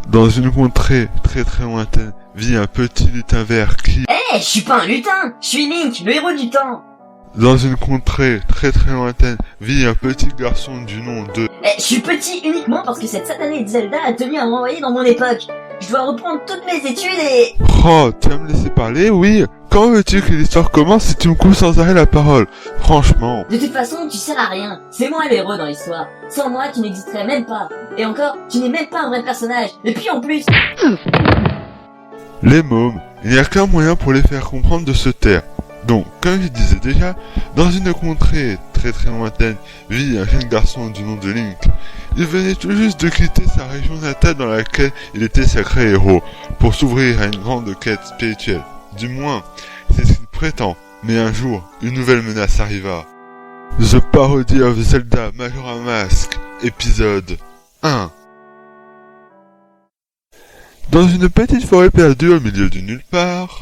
Dans une contrée très très lointaine vit un petit lutin vert qui... Je suis pas un lutin, je suis Link, le héros du temps. Dans une contrée très très lointaine vit un petit garçon du nom de... Je suis petit uniquement parce que cette satanée de Zelda a tenu à m'envoyer dans mon époque. Je dois reprendre toutes mes études et... Oh, tu vas me laisser parler, oui? Quand veux-tu que l'histoire commence si tu me coupes sans arrêt la parole? Franchement. De toute façon, tu sers à rien. C'est moi l'héros dans l'histoire. Sans moi, tu n'existerais même pas. Et encore, tu n'es même pas un vrai personnage. Et puis en plus... Les mômes, il n'y a qu'un moyen pour les faire comprendre de se taire. Donc, comme je disais déjà, dans une contrée très très lointaine vit un jeune garçon du nom de Link. Il venait tout juste de quitter sa région natale dans laquelle il était sacré héros, pour s'ouvrir à une grande quête spirituelle. Du moins, c'est ce qu'il prétend. Mais un jour, une nouvelle menace arriva. The Parody of Zelda Majora's Mask, épisode 1. Dans une petite forêt perdue au milieu du nulle part...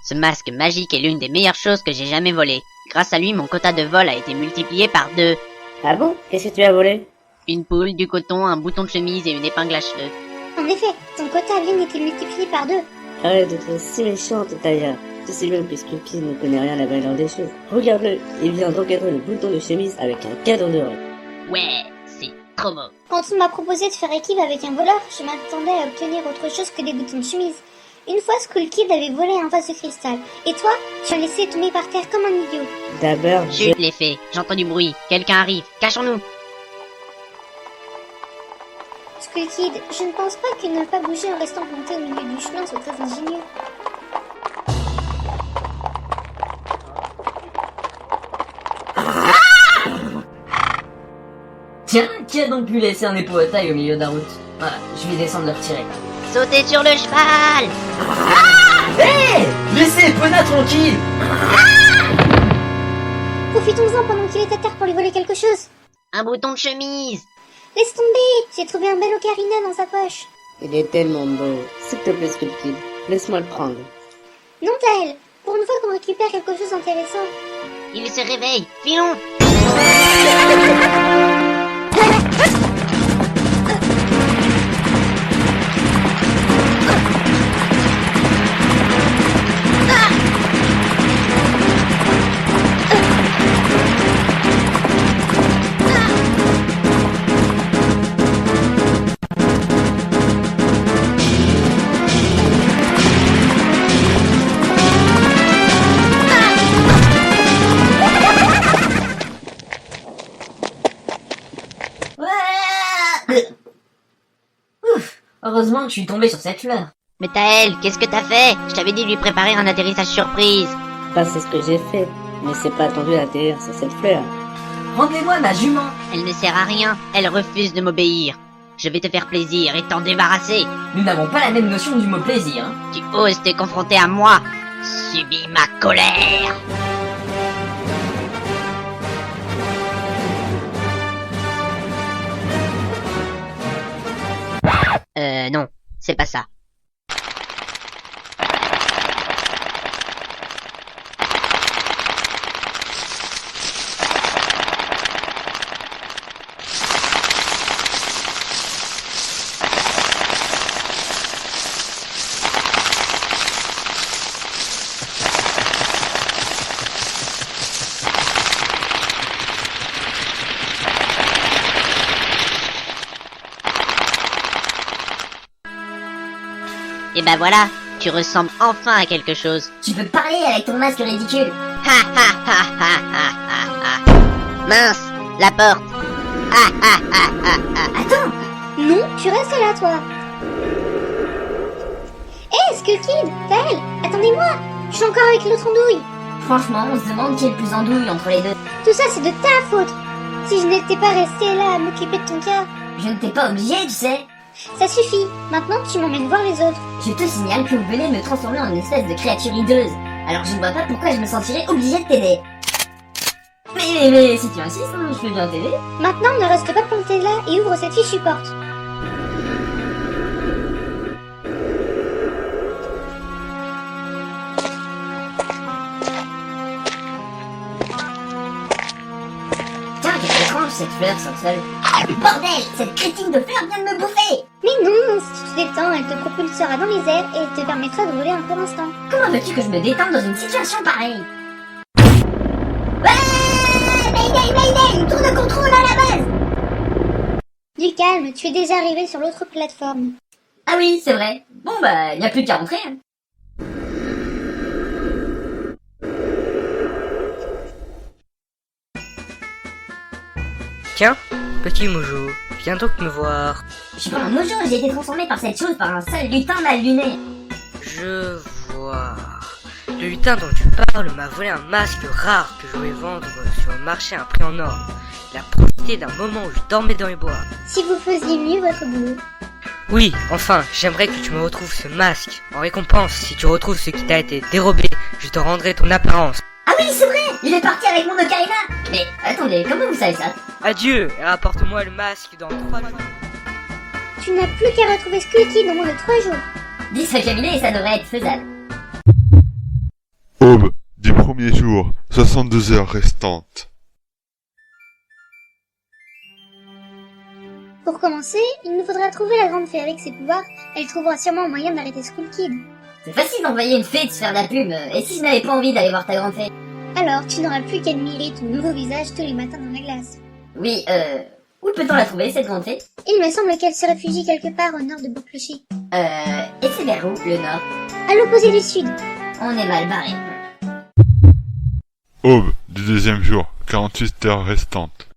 Ce masque magique est l'une des meilleures choses que j'ai jamais volées. Grâce à lui, mon quota de vol a été multiplié par 2. Ah bon? Qu'est-ce que tu as volé? Une poule, du coton, un bouton de chemise et une épingle à cheveux. En effet, ton quota a bien été multiplié par 2. Arrête d'être si méchante, Taya. Tu sais bien que Sculpey ne connaît rien à la valeur des choses. Regarde-le, il vient d'encadrer le bouton de chemise avec un cadeau d'or. Ouais, c'est trop beau. Quand on m'a proposé de faire équipe avec un voleur, je m'attendais à obtenir autre chose que des boutons de chemise. Une fois, Skull Kid avait volé un vase de cristal. Et toi, tu as laissé tomber par terre comme un idiot. D'abord, Chut, les fées, j'entends du bruit. Quelqu'un arrive, cachons-nous. Skull Kid, je ne pense pas que ne pas bouger en restant planté au milieu du chemin soit très ingénieux. Tiens, qui a donc pu laisser un épaule à taille au milieu de la route? Voilà, je vais descendre le retirer. Sautez sur le cheval. Laissez Epona tranquille. Profitons-en pendant qu'il est à terre pour lui voler quelque chose. Un bouton de chemise. Laisse tomber, j'ai trouvé un bel ocarina dans sa poche. il est tellement beau. S'il te plaît, Sculpey, laisse-moi le prendre. Non, Taël, pour une fois qu'on récupère quelque chose d'intéressant. Il se réveille, filons. Heureusement que je suis tombé sur cette fleur. Mais Taël, qu'est-ce que t'as fait? Je t'avais dit de lui préparer un atterrissage surprise. Bah, c'est ce que j'ai fait. Mais c'est pas attendu à atterrir sur cette fleur. Rendez-moi ma jument. Elle ne sert à rien, elle refuse de m'obéir. Je vais te faire plaisir et t'en débarrasser. Nous n'avons pas la même notion du mot plaisir, hein. Tu oses te confronter à moi? Subis ma colère. Non, c'est pas ça. Et ben voilà, tu ressembles enfin à quelque chose. Tu peux parler avec ton masque ridicule. Ha ha ha ha ha ha ha. Mince, la porte. Ha ha ha ha ha. Attends. Non, tu restes là, toi. Hé, Skull Kid, Taël, attendez-moi. Je suis encore avec l'autre andouille. Franchement, on se demande qui est le plus andouille entre les deux. Tout ça, c'est de ta faute. Si je n'étais pas resté là à m'occuper de ton cas. Je ne t'ai pas obligé, tu sais. Ça suffit. Maintenant, tu m'emmènes voir les autres. Je te signale que vous venez de me transformer en une espèce de créature hideuse. Alors je ne vois pas pourquoi je me sentirais obligé de t'aider. Mais si tu insistes, je peux bien t'aider. Maintenant, ne reste pas planté là et ouvre cette fichue porte. Tiens, quelle étrange cette fleur sur le sol. Bordel, cette crétine de fleur vient de me bouffer! Mais non, si tu te détends, elle te propulsera dans les airs et te permettra de voler un court instant. Comment veux-tu que je me détende dans une situation pareille? Ouais! Mayday! Tour de contrôle à la base! Du calme, tu es déjà arrivé sur l'autre plateforme. Ah oui, c'est vrai. Bon bah, y a plus qu'à rentrer, hein. Tiens, petit Mojo, viens donc me voir. Je suis pas un mojo, j'ai été transformé par cette chose par un sale lutin mal luné. Je vois. Le lutin dont tu parles m'a volé un masque rare que je voulais vendre sur le marché à un prix en or. Il a profité d'un moment où je dormais dans les bois. Si vous faisiez mieux votre boulot. Oui, enfin, j'aimerais que tu me retrouves ce masque. En récompense, si tu retrouves ce qui t'a été dérobé, je te rendrai ton apparence. Ah oui, c'est vrai! Il est parti avec mon ocarina! Mais attendez, comment vous savez ça? Adieu, et rapporte-moi le masque dans 3 jours. Tu n'as plus qu'à retrouver Skull Kid dans moins de 3 jours. 10 cabinet et ça devrait être faisable. Aube du premier jour, 62 heures restantes. Pour commencer, il nous faudra trouver la grande fée avec ses pouvoirs. Elle trouvera sûrement un moyen d'arrêter Skull Kid. C'est facile d'envoyer une fée de se faire de la pub, et si je n'avais pas envie d'aller voir ta grande fée? Alors, tu n'auras plus qu'à admirer ton nouveau visage tous les matins dans la glace. Oui, où peut-on la trouver, cette grande fée? Il me semble qu'elle se réfugie quelque part au nord de Bouclocher. Et c'est vers où, le nord? À l'opposé du sud. On est mal barré. Aube du deuxième jour, 48 heures restantes.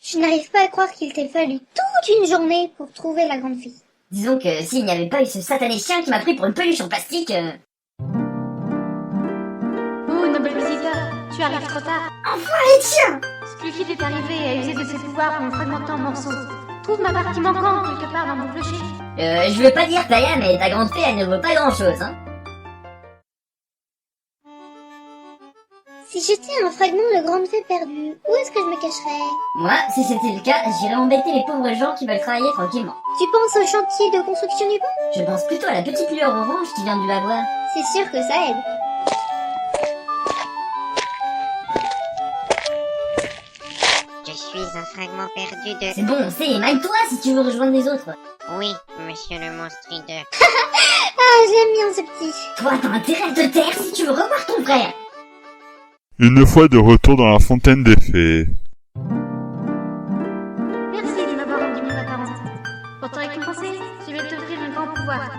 Je n'arrive pas à croire qu'il t'ait fallu toute une journée pour trouver la grande fille. Disons que s'il n'y avait pas eu ce satané chien qui m'a pris pour une peluche en plastique... Oh, noble visiteur, tu arrives trop tard. Enfoiré de chien! Skull Kid est arrivé et a usé de ses pouvoirs pour me fragmenter en morceaux. Trouve ma partie manquante quelque part dans mon clocher. Je veux pas dire Taya, mais ta grande fée, elle ne vaut pas grand-chose, hein. Si j'étais un fragment de grande fée perdue, où est-ce que je me cacherais? Moi, si c'était le cas, j'irais embêter les pauvres gens qui veulent travailler tranquillement. Tu penses au chantier de construction du pont? Je pense plutôt à la petite lueur orange qui vient du lavoir. C'est sûr que ça aide. Je suis un fragment perdu de... C'est bon, c'est maille-toi si tu veux rejoindre les autres. Oui, monsieur le monstre hideux. Ah, j'aime bien ce petit. Toi, t'as intérêt à te taire si tu veux revoir ton frère. Une fois de retour dans la fontaine des fées. Merci de m'avoir rendu mon apparence. Pour te récompenser, je vais t'offrir un grand pouvoir.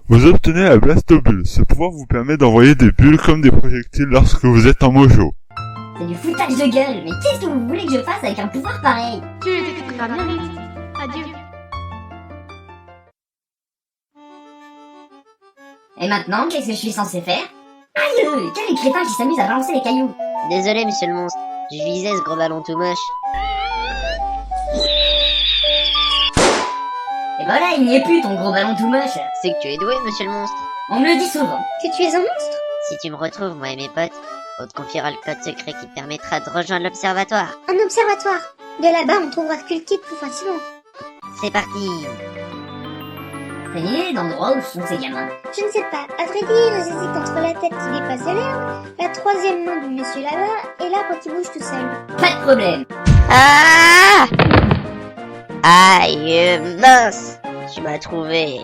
Vous obtenez la Blastobulle. Ce pouvoir vous permet d'envoyer des bulles comme des projectiles lorsque vous êtes en mojo. C'est du foutage de gueule, mais qu'est-ce que vous voulez que je fasse avec un pouvoir pareil? Tu t'exprimeras bien vite. Adieu. Et maintenant, qu'est-ce que je suis censé faire? Aïe, quel crétin qui s'amuse à balancer les cailloux. Désolé, monsieur le monstre. Je visais ce gros ballon tout moche. Et voilà, il n'y est plus ton gros ballon tout moche. C'est que tu es doué, monsieur le monstre. On me le dit souvent. Que tu es un monstre? Si tu me retrouves, moi et mes potes, on te confiera le code secret qui te permettra de rejoindre l'observatoire. Un observatoire. De là-bas, on trouvera Skull Kid plus facilement. C'est parti. T'as une idée d'endroit où sont ces gamins? Je ne sais pas. À vrai dire, j'hésite entre la tête qui dépasse de l'herbe, la troisième main du monsieur là-bas, et l'arbre qui bouge tout seul. Pas de problème. Ah! Aïe, mince! Tu m'as trouvé.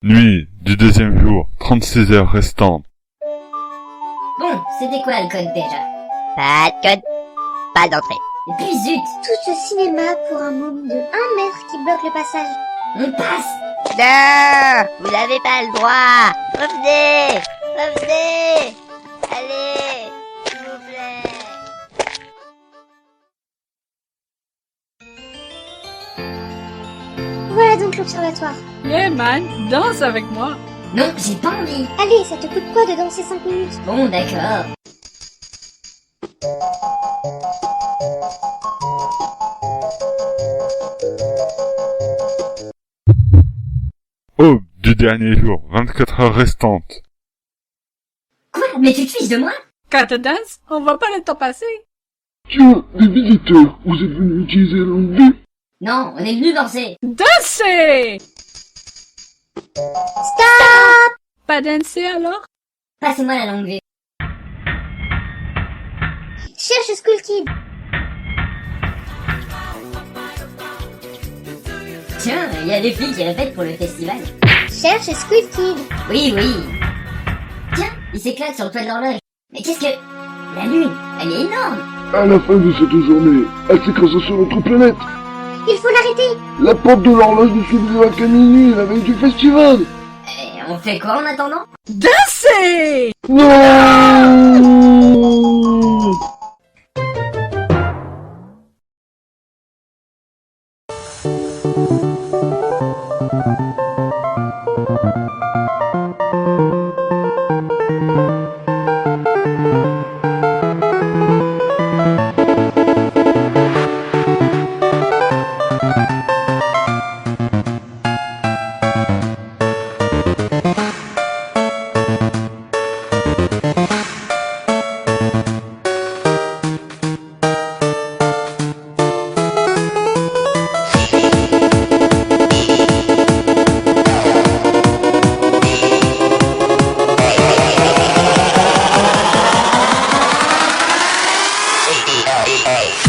Nuit du deuxième jour, 36 heures restantes. Bon, c'était quoi le code déjà? Pas de code, pas d'entrée. Et puis zut, Tout ce cinéma pour un môme de 1 mètre qui bloque le passage. on passe. Non! Vous n'avez pas le droit! Revenez! Revenez! Allez! S'il vous plaît! Voilà donc l'observatoire. Yeah man, danse avec moi. Non, j'ai pas envie. Allez, ça te coûte quoi de danser 5 minutes? Bon, d'accord. Aube du dernier jour, 24 heures restantes. Quoi? Mais tu te fiches de moi? Quand tu danses, on voit pas le temps passer. Tiens, les visiteurs, vous êtes venus utiliser l'onglet? Non, on est venu danser. Danser! Stop! Pas danser alors? Passez-moi la longue vue. Cherche School Kid. Tiens, il y a des filles qui répètent pour le festival. Cherche School Kid. Oui, oui. Tiens, il s'éclate sur le toit de l'horloge. Mais qu'est-ce que... La lune, elle est énorme. À la fin de cette journée, elle s'écrase sur notre planète. Il faut l'arrêter. La porte de l'horloge ne s'ouvrira qu'à minuit, la veille du festival. Et on fait quoi en attendant? Danser! Non! Hey.